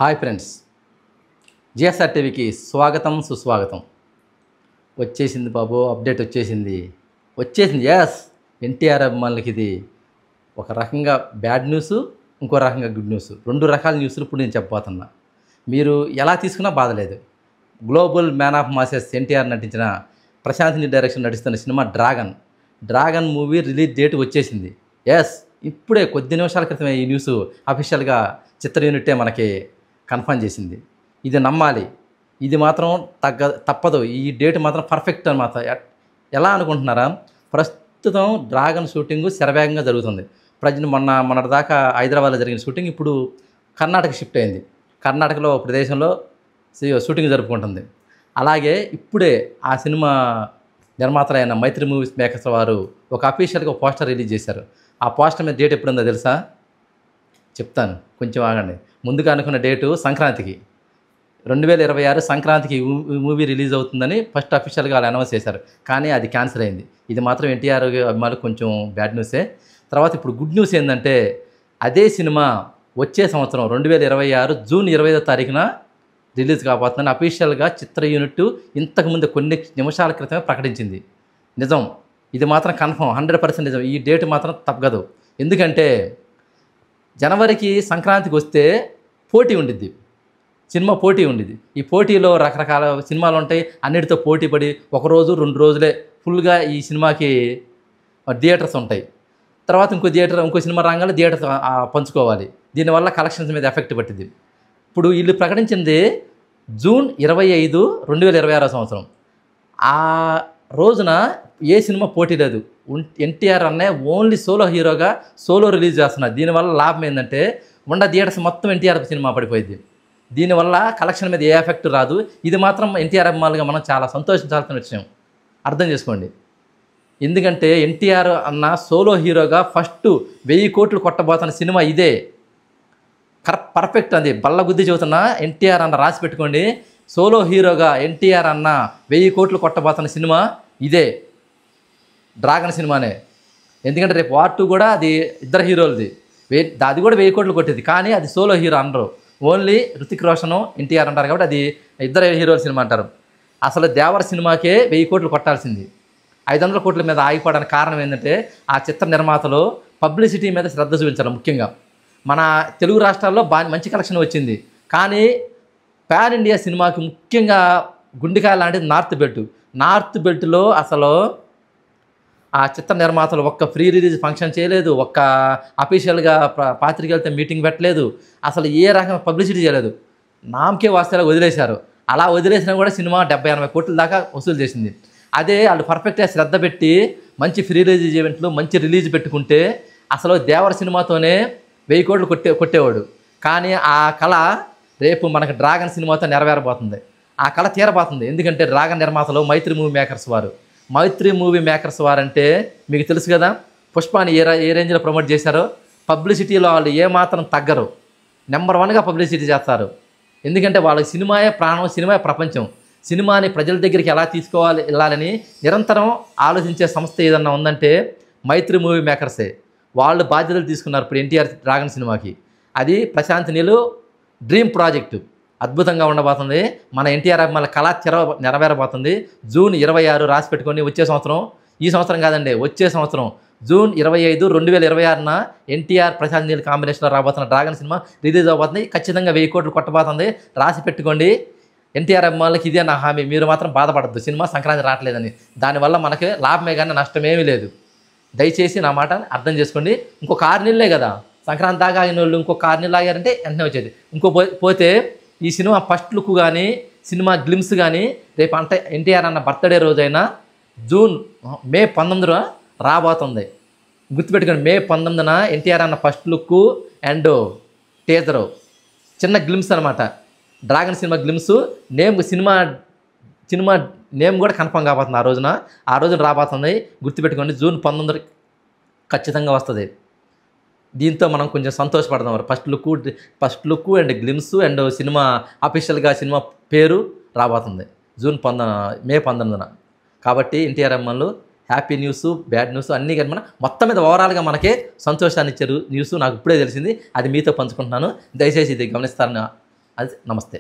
Hi friends, GSR టీవీకి స్వాగతం సుస్వాగతం. వచ్చేసింది బాబు, అప్డేట్ వచ్చేసింది. ఎస్, ఎన్టీఆర్ అభిమానులకి ఇది ఒక రకంగా బ్యాడ్ న్యూస్, ఇంకో రకంగా గుడ్ న్యూస్. రెండు రకాల న్యూస్లు ఇప్పుడు నేను చెప్పబోతున్నా. మీరు ఎలా తీసుకున్నా బాధలేదు. Global man of masses NTR నటించిన ప్రశాంత్ నీల్ డైరెక్షన్ నటిస్తున్న సినిమా డ్రాగన్ మూవీ రిలీజ్ డేట్ వచ్చేసింది. ఎస్, ఇప్పుడే కొద్ది నిమిషాల క్రితమే ఈ న్యూస్ అఫీషియల్గా చిత్ర యూనిట్టే మనకి కన్ఫర్మ్ చేసింది. ఇది నమ్మాలి, ఇది మాత్రం తప్పదు. ఈ డేట్ మాత్రం పర్ఫెక్ట్ అనమాట. ఎలా అనుకుంటున్నారా? ప్రస్తుతం డ్రాగన్ షూటింగు శరవేగంగా జరుగుతుంది. మొన్నటిదాకా హైదరాబాద్లో జరిగిన షూటింగ్ ఇప్పుడు కర్ణాటక షిఫ్ట్ అయింది. కర్ణాటకలో ఒక ప్రదేశంలో షూటింగ్ జరుపుకుంటుంది. అలాగే ఇప్పుడే ఆ సినిమా నిర్మాతలైన మైత్రి మూవీస్ మేకర్స్ వారు ఒక అఫీషియల్గా పోస్టర్ రిలీజ్ చేశారు. ఆ పోస్టర్ మీద డేట్ ఎప్పుడుందో తెలుసా? చెప్తాను, కొంచెం ఆగండి. ముందుగా అనుకున్న డేటు సంక్రాంతికి, 2026 సంక్రాంతికి మూవీ రిలీజ్ అవుతుందని ఫస్ట్ అఫీషియల్గా వాళ్ళు అనౌన్స్ చేశారు. కానీ అది క్యాన్సిల్ అయింది. ఇది మాత్రం ఎన్టీఆర్ అభిమానులకు కొంచెం బ్యాడ్ న్యూసే. తర్వాత ఇప్పుడు గుడ్ న్యూస్ ఏంటంటే, అదే సినిమా వచ్చే సంవత్సరం 2026 జూన్ 25వ తారీఖున రిలీజ్ కాబోతుందని అఫీషియల్గా చిత్ర యూనిట్ ఇంతకుముందు కొన్ని నిమిషాల క్రితమే ప్రకటించింది. నిజం, ఇది మాత్రం కన్ఫర్మ్, 100% నిజం. ఈ డేట్ మాత్రం తప్పదు. ఎందుకంటే జనవరికి సంక్రాంతికి వస్తే పోటీ ఉండిద్ది, సినిమా పోటీ ఉండిద్ది. ఈ పోటీలో రకరకాల సినిమాలు ఉంటాయి. అన్నిటితో పోటీ పడి ఒకరోజు 2 రోజులే ఫుల్గా ఈ సినిమాకి థియేటర్స్ ఉంటాయి. తర్వాత ఇంకో సినిమా రాగానే థియేటర్స్ పంచుకోవాలి. దీనివల్ల కలెక్షన్స్ మీద ఎఫెక్ట్ పట్టింది. ఇప్పుడు వీళ్ళు ప్రకటించింది జూన్ 25, 2026 సంవత్సరం. ఆ రోజున ఏ సినిమా పోటీ లేదు. ఎన్టీఆర్ అన్నే ఓన్లీ సోలో హీరోగా సోలో రిలీజ్ చేస్తున్నారు. దీనివల్ల లాభం ఏంటంటే థియేటర్స్ మొత్తం ఎన్టీఆర్ సినిమా పడిపోయింది. దీనివల్ల కలెక్షన్ మీద ఏ ఎఫెక్ట్ రాదు. ఇది మాత్రం ఎన్టీఆర్ అభిమానులుగా మనం చాలా సంతోషించాల్సిన విషయం. అర్థం చేసుకోండి. ఎందుకంటే ఎన్టీఆర్ అన్న సోలో హీరోగా ఫస్ట్ 1000 కోట్లు కొట్టబోతున్న సినిమా ఇదే. పర్ఫెక్ట్. అది బల్లగుద్ది చెబుతున్నా. ఎన్టీఆర్ అన్న రాసి పెట్టుకోండి. సోలో హీరోగా ఎన్టీఆర్ అన్న 1000 కోట్లు కొట్టబోతున్న సినిమా ఇదే, డ్రాగన్ సినిమానే. ఎందుకంటే రేపు వార్ 2 కూడా అది ఇద్దరు హీరోలది. అది కూడా 1000 కోట్లు కొట్టేది. కానీ అది సోలో హీరో అనరు, ఓన్లీ రుతిక్ రోషన్ ఎన్టీఆర్ అంటారు. కాబట్టి అది ఇద్దరు హీరోల సినిమా అంటారు. అసలు దేవర సినిమాకే 1000 కోట్లు కొట్టాల్సింది. 500 కోట్ల మీద ఆగిపోవడానికి కారణం ఏంటంటే ఆ చిత్ర నిర్మాతలు పబ్లిసిటీ మీద శ్రద్ధ చూపించాలి. ముఖ్యంగా మన తెలుగు రాష్ట్రాల్లో మంచి కలెక్షన్ వచ్చింది. కానీ పాన్ ఇండియా సినిమాకి ముఖ్యంగా గుండెకాయ లాంటిది నార్త్ బెల్ట్లో అసలు ఆ చిత్ర నిర్మాతలు ఒక్క ప్రీ రిలీజ్ ఫంక్షన్ చేయలేదు, ఒక్క అఫీషియల్గా పాత్రికేయులతో మీటింగ్ పెట్టలేదు, అసలు ఏ రకమైన పబ్లిసిటీ చేయలేదు. నామకే వాస్తవాలు వదిలేశారు. అలా వదిలేసినా కూడా సినిమా 70-80 కోట్ల దాకా వసూలు చేసింది. అదే వాళ్ళు పర్ఫెక్ట్గా శ్రద్ధ పెట్టి మంచి ప్రీ రిలీజ్ ఈవెంట్లు మంచి రిలీజ్ పెట్టుకుంటే అసలు దేవర సినిమాతోనే 1000 కోట్లు కొట్టేవాడు. కానీ ఆ కళ రేపు మనకు డ్రాగన్ సినిమాతో నెరవేరబోతుంది. ఆ కళ తీరబోతుంది. ఎందుకంటే డ్రాగన్ నిర్మాతలు మైత్రి మూవీ మేకర్స్ వారు అంటే మీకు తెలుసు కదా. పుష్పాని ఏ రేంజ్లో ప్రమోట్ చేశారో, పబ్లిసిటీలో వాళ్ళు ఏమాత్రం తగ్గరు. నెంబర్ 1గా పబ్లిసిటీ చేస్తారు. ఎందుకంటే వాళ్ళకి సినిమాయే ప్రాణం, సినిమాయే ప్రపంచం. సినిమాని ప్రజల దగ్గరికి ఎలా వెళ్ళాలని నిరంతరం ఆలోచించే సంస్థ ఏదన్నా ఉందంటే మైత్రి మూవీ మేకర్సే. వాళ్ళు బాధ్యతలు తీసుకున్నారు ఇప్పుడు ఎన్టీఆర్ డ్రాగన్ సినిమాకి. అది ప్రశాంత్ నీల్ డ్రీమ్ ప్రాజెక్టు. అద్భుతంగా ఉండబోతుంది. మన ఎన్టీఆర్ అభిమానుల కళ నెరవేరబోతుంది. జూన్ 26 రాసి పెట్టుకొని వచ్చే సంవత్సరం, ఈ సంవత్సరం కాదండి, వచ్చే సంవత్సరం జూన్ 25, 2026న ఎన్టీఆర్ ప్రశాంత్ నీల్ కాంబినేషన్లో రాబోతున్న డ్రాగన్ సినిమా రిలీజ్ అవబోతుంది. ఖచ్చితంగా 1000 కోట్లు కొట్టబోతుంది. రాసి పెట్టుకోండి. ఎన్టీఆర్ అభిమానులకి ఇదే నా హామీ. మీరు మాత్రం బాధపడద్దు సినిమా సంక్రాంతి రావట్లేదని. దానివల్ల మనకి లాభమే కానీ నష్టమేమీ లేదు. దయచేసి నా మాట అర్థం చేసుకోండి. ఇంకొక 6 నెలలే కదా సంక్రాంతి దాకా ఆగిన వాళ్ళు. ఇంకొక 6 నెలలు ఆగారంటే వెంటనే వచ్చేది. పోతే ఈ సినిమా ఫస్ట్ లుక్ కానీ సినిమా గ్లిమ్స్ కానీ రేపు అంటే ఎన్టీఆర్ అన్న బర్త్డే రోజైనా మే 19న రాబోతుంది. గుర్తుపెట్టుకోండి, మే 19న ఎన్టీఆర్ అన్న ఫస్ట్ లుక్ అండ్ టీజరు, చిన్న గ్లిమ్స్ అనమాట. Dragon cinema glimpse cinema name కూడా కన్ఫర్మ్ కాబోతుంది. ఆ రోజున రాబోతుంది. గుర్తుపెట్టుకోండి, జూన్ 19 ఖచ్చితంగా వస్తుంది. దీంతో మనం కొంచెం సంతోషపడదాం. First look and glimpse and సినిమా అఫీషియల్గా సినిమా పేరు రాబోతుంది మే 19న. కాబట్టి ఎన్టీఆర్ అమ్మలు హ్యాపీ న్యూస్, బ్యాడ్ న్యూస్ అన్నీ కానీ మొత్తం మీద ఓవరాల్గా మనకే సంతోషాన్ని ఇచ్చే న్యూస్ నాకు ఇప్పుడే తెలిసింది. అది మీతో పంచుకుంటున్నాను. దయచేసి ఇది గమనిస్తారని అది నమస్తే.